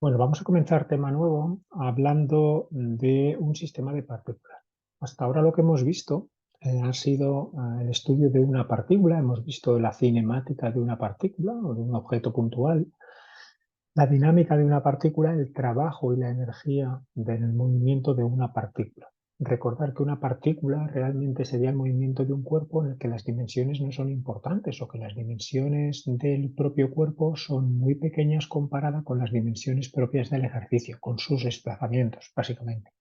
Bueno, vamos a comenzar tema nuevo hablando de un sistema de partículas. Hasta ahora lo que hemos visto ha sido el estudio de una partícula, hemos visto la cinemática de una partícula o de un objeto puntual, la dinámica de una partícula, el trabajo y la energía del movimiento de una partícula. Recordar que una partícula realmente sería el movimiento de un cuerpo en el que las dimensiones no son importantes o que las dimensiones del propio cuerpo son muy pequeñas comparadas con las dimensiones propias del ejercicio, con sus desplazamientos, básicamente.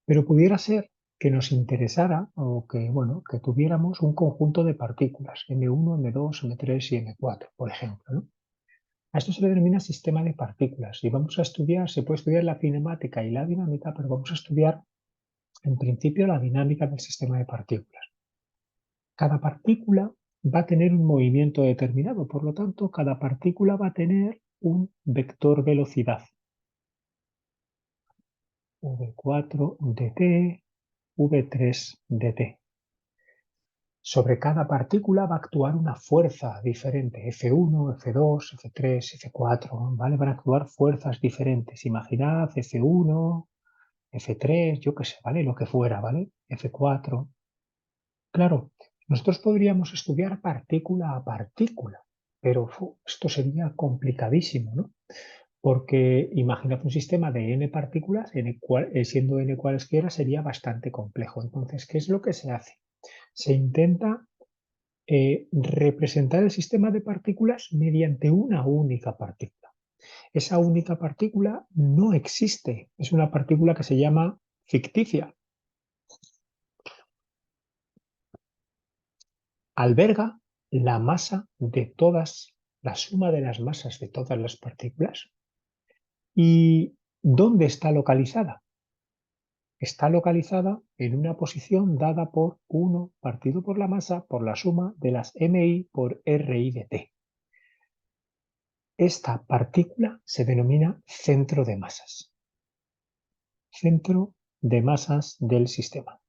Pero pudiera ser que nos interesara o que, bueno, que tuviéramos un conjunto de partículas, M1, M2, M3 y M4, por ejemplo, ¿no? A esto se le denomina sistema de partículas y vamos a estudiar, se puede estudiar la cinemática y la dinámica, pero vamos a estudiar en principio la dinámica del sistema de partículas. Cada partícula va a tener un movimiento determinado, por lo tanto, cada partícula va a tener un vector velocidad. V4 dt, V3 dt. Sobre cada partícula va a actuar una fuerza diferente, F1, F2, F3, F4, ¿vale? Van a actuar fuerzas diferentes. Imaginad F1, F3, yo qué sé, ¿vale? Lo que fuera, ¿vale? F4. Claro, nosotros podríamos estudiar partícula a partícula, pero esto sería complicadísimo, ¿no? Porque imaginad un sistema de n partículas, siendo n cualesquiera, sería bastante complejo. Entonces, ¿qué es lo que se hace? Se intenta representar el sistema de partículas mediante una única partícula. Esa única partícula no existe, es una partícula que se llama ficticia. Alberga la masa de todas, la suma de las masas de todas las partículas. ¿Y dónde está localizada? Está localizada en una posición dada por 1 partido por la masa por la suma de las MI por RI de T. Esta partícula se denomina centro de masas. Centro de masas del sistema.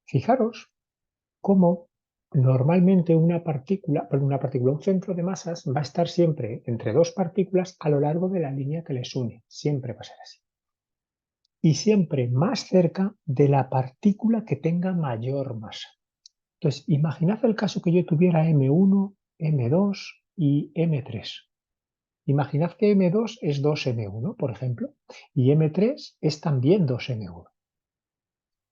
Fijaros cómo normalmente un centro de masas va a estar siempre entre dos partículas a lo largo de la línea que les une. Siempre va a ser así. Y siempre más cerca de la partícula que tenga mayor masa. Entonces, imaginad el caso que yo tuviera M1, M2 y M3. Imaginad que M2 es 2M1, por ejemplo, y M3 es también 2M1.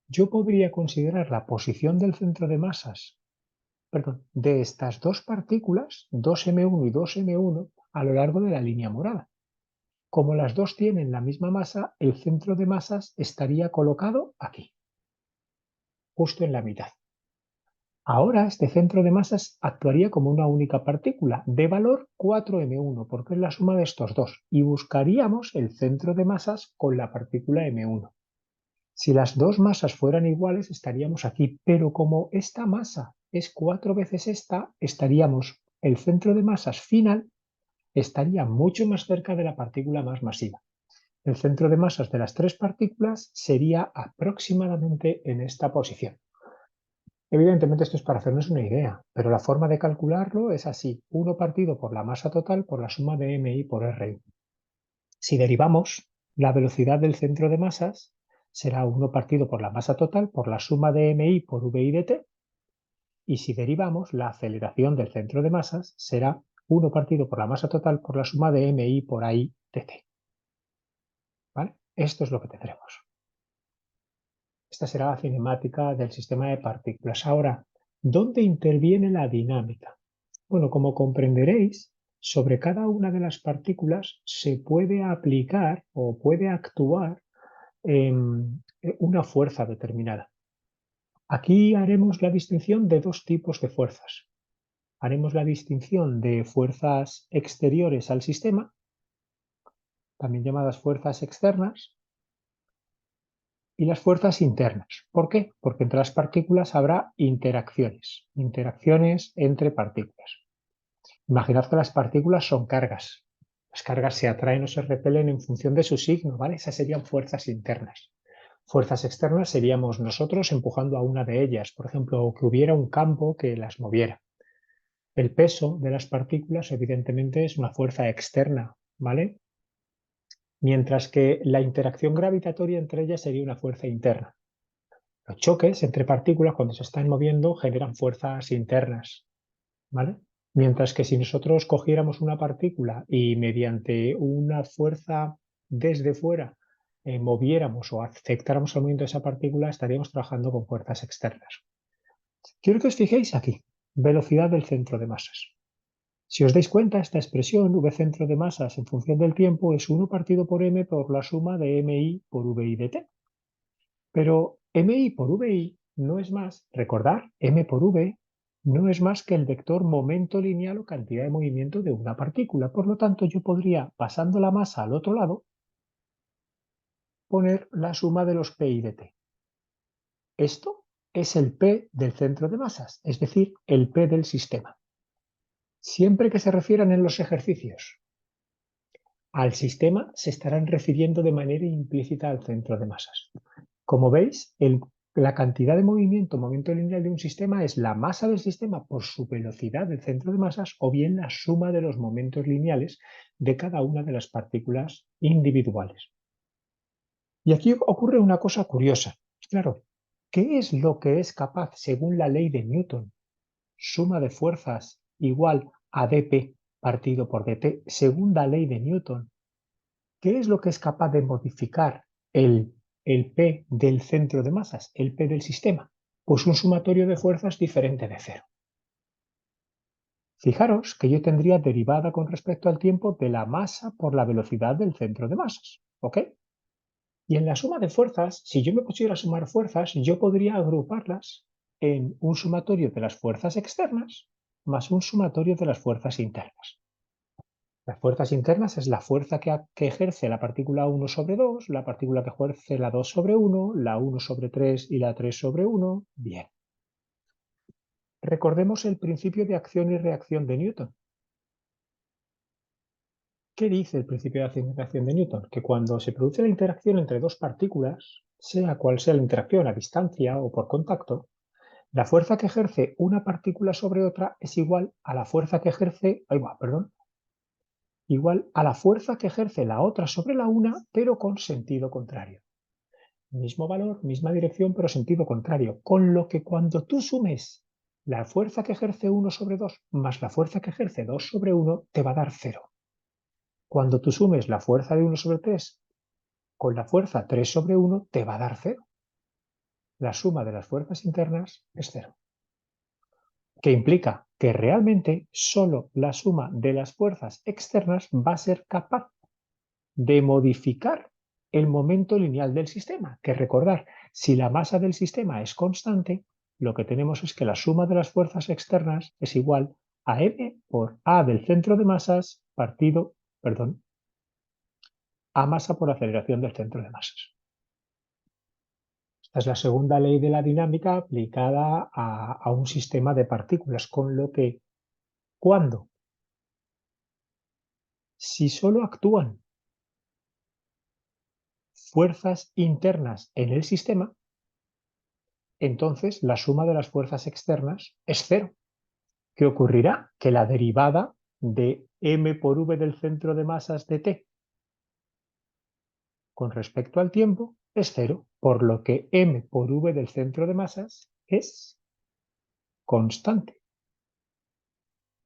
Yo podría considerar la posición del centro de masas, de estas dos partículas, 2M1 y 2M1, a lo largo de la línea morada. Como las dos tienen la misma masa, el centro de masas estaría colocado aquí, justo en la mitad. Ahora este centro de masas actuaría como una única partícula, de valor 4M1, porque es la suma de estos dos, y buscaríamos el centro de masas con la partícula M1. Si las dos masas fueran iguales, estaríamos aquí, pero como esta masa es 4 veces esta, el centro de masas final estaría mucho más cerca de la partícula más masiva. El centro de masas de las tres partículas sería aproximadamente en esta posición. Evidentemente esto es para hacernos una idea, pero la forma de calcularlo es así, 1 partido por la masa total por la suma de MI por RI. Si derivamos, la velocidad del centro de masas será 1 partido por la masa total por la suma de MI por VI de t, y si derivamos, la aceleración del centro de masas será 1 partido por la masa total por la suma de MI por AI de t. ¿Vale? Esto es lo que tendremos. Esta será la cinemática del sistema de partículas. Ahora, ¿dónde interviene la dinámica? Bueno, como comprenderéis, sobre cada una de las partículas se puede aplicar o puede actuar una fuerza determinada. Aquí haremos la distinción de dos tipos de fuerzas. Haremos la distinción de fuerzas exteriores al sistema, también llamadas fuerzas externas, y las fuerzas internas. ¿Por qué? Porque entre las partículas habrá interacciones entre partículas. Imaginad que las partículas son cargas. Las cargas se atraen o se repelen en función de su signo, ¿vale? Esas serían fuerzas internas. Fuerzas externas seríamos nosotros empujando a una de ellas, por ejemplo, que hubiera un campo que las moviera. El peso de las partículas, evidentemente, es una fuerza externa, ¿vale? Mientras que la interacción gravitatoria entre ellas sería una fuerza interna. Los choques entre partículas, cuando se están moviendo, generan fuerzas internas, ¿vale? Mientras que si nosotros cogiéramos una partícula y mediante una fuerza desde fuera moviéramos o afectáramos al movimiento de esa partícula, estaríamos trabajando con fuerzas externas. Quiero que os fijéis aquí, velocidad del centro de masas. Si os dais cuenta, esta expresión V centro de masas en función del tiempo es 1 partido por m por la suma de mi por vi de t. Pero mi por vi no es más, recordar, m por v no es más que el vector momento lineal o cantidad de movimiento de una partícula. Por lo tanto, yo podría, pasando la masa al otro lado, poner la suma de los pi de t. Esto es el p del centro de masas, es decir, el p del sistema. Siempre que se refieran en los ejercicios al sistema, se estarán refiriendo de manera implícita al centro de masas. Como veis, la cantidad de momento lineal de un sistema es la masa del sistema por su velocidad del centro de masas o bien la suma de los momentos lineales de cada una de las partículas individuales. Y aquí ocurre una cosa curiosa. Claro, ¿qué es lo que es capaz, según la ley de Newton, suma de fuerzas igual a dp partido por dt, según la ley de Newton? ¿Qué es lo que es capaz de modificar el P del centro de masas, el P del sistema? Pues un sumatorio de fuerzas diferente de cero. Fijaros que yo tendría derivada con respecto al tiempo de la masa por la velocidad del centro de masas. ¿Ok? Y en la suma de fuerzas, si yo me pusiera a sumar fuerzas, yo podría agruparlas en un sumatorio de las fuerzas externas más un sumatorio de las fuerzas internas. Las fuerzas internas es la fuerza que ejerce la partícula 1 sobre 2, la partícula que ejerce la 2 sobre 1, la 1 sobre 3 y la 3 sobre 1. Bien. Recordemos el principio de acción y reacción de Newton. ¿Qué dice el principio de acción y reacción de Newton? Que cuando se produce la interacción entre dos partículas, sea cual sea la interacción a distancia o por contacto, la fuerza que ejerce una partícula sobre otra es igual a la fuerza que ejerce, igual a la fuerza que ejerce la otra sobre la una, pero con sentido contrario. Mismo valor, misma dirección, pero sentido contrario. Con lo que cuando tú sumes la fuerza que ejerce 1 sobre 2 más la fuerza que ejerce 2 sobre 1, te va a dar 0. Cuando tú sumes la fuerza de 1 sobre 3 con la fuerza 3 sobre 1, te va a dar 0. La suma de las fuerzas internas es 0. Que implica que realmente solo la suma de las fuerzas externas va a ser capaz de modificar el momento lineal del sistema, que recordar, si la masa del sistema es constante, lo que tenemos es que la suma de las fuerzas externas es igual a m por a del centro de masas a masa por aceleración del centro de masas. Esta es la segunda ley de la dinámica aplicada a un sistema de partículas, con lo que si solo actúan fuerzas internas en el sistema, entonces la suma de las fuerzas externas es 0. ¿Qué ocurrirá? Que la derivada de m por v del centro de masas de t con respecto al tiempo es 0, por lo que m por v del centro de masas es constante.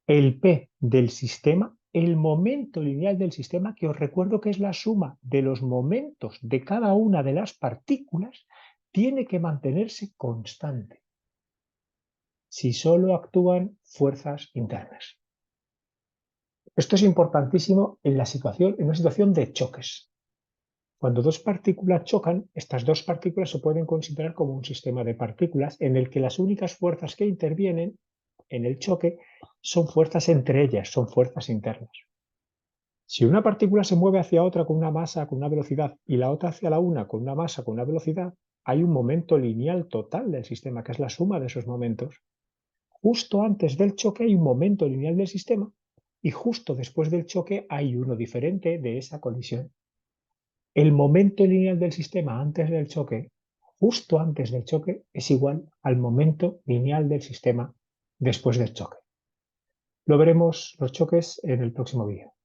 El p del sistema, el momento lineal del sistema, que os recuerdo que es la suma de los momentos de cada una de las partículas, tiene que mantenerse constante si solo actúan fuerzas internas. Esto es importantísimo en una situación de choques. Cuando dos partículas chocan, estas dos partículas se pueden considerar como un sistema de partículas en el que las únicas fuerzas que intervienen en el choque son fuerzas entre ellas, son fuerzas internas. Si una partícula se mueve hacia otra con una masa, con una velocidad, y la otra hacia la una con una masa, con una velocidad, hay un momento lineal total del sistema, que es la suma de esos momentos. Justo antes del choque hay un momento lineal del sistema y justo después del choque hay uno diferente de esa colisión. El momento lineal del sistema antes del choque, justo antes del choque, es igual al momento lineal del sistema después del choque. Lo veremos los choques en el próximo vídeo.